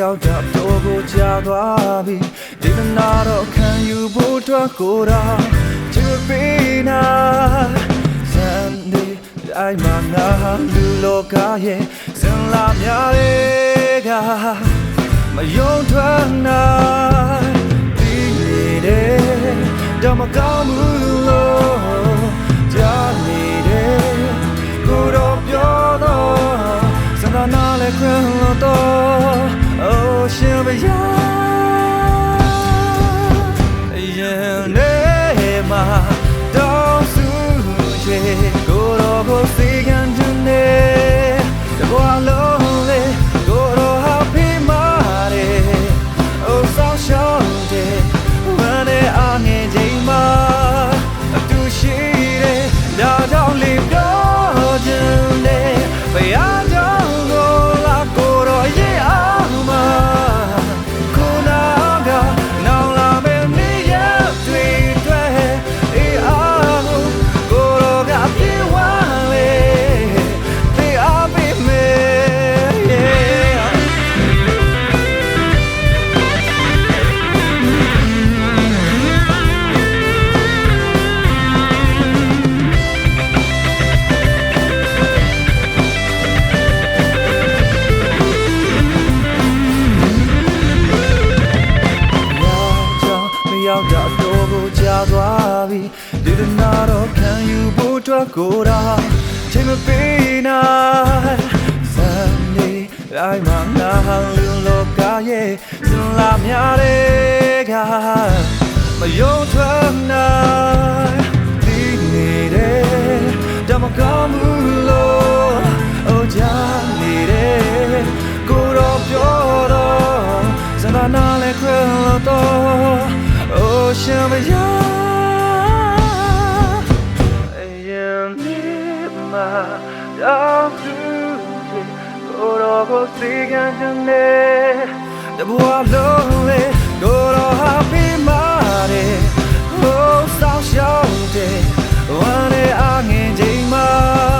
ရောက်တာတော့ကိုကြာသွားပြီဒီနာတော့ခံယူဖို့အတွက်ကိုယ်တော်ချစ်ပေးနာစံနေတိုင်းမှာငါလူလောကရဲ့စင်လာများတွေကမယုံထွက်နိုင်ပြီးနေတယ်တော့မကောင်းဘူးလို့ကြားနေတယ်ကိုယ်တော်ပြောတော့စကားနားလည်းခွင့်လို့တော့အိုးရှင်မရရင်နေမှာတော့ဆူချေကိုယ်တော်ကိုစိတ်ခံနေတဘွားလုံးလေကိုယ်တော်ဟာဖိမာတယ်အိုးဆောင်ရှောင်းတယ်ဝန်နဲ့အားငယ်ချိန်မှာအတူရှိတယ်ဒါကြောင့်လေပြောခြင်းနဲ့ဘုရားကြောင့်ကိုလာကိုယ်တော်ရဲ့အားမှာခုနာကနောင်လာမယ့်နေ့ရက်တွေတွေ့အေးအားကိုယ်တော်ကပြေဝမ်းလေပြေအားပေးမယ်ရောက်တာတော့ကိုကြာသွားပြီဒီနာတော့ခံယူဖို့အတွက်ကိုယ်တော်ချိန်မပေးနိုင်စံနေတိုင်းမှာငါလူလောကရဲ့စင်လာများတွေကမယုံထွက်နိုင်ပြီးနေတယ်တမကောင်းဘူးလို့အိုကြနေတယ်ကိုယ်တော်ပြောတော့စကားနားလည်းခွင့်လို့တော့Oh, Shambaya, I am Nima, Dafuji, Goro Sigantane, the Boalole, Goro Happy Mare, Oh, South Shore, one day I'm in Jima.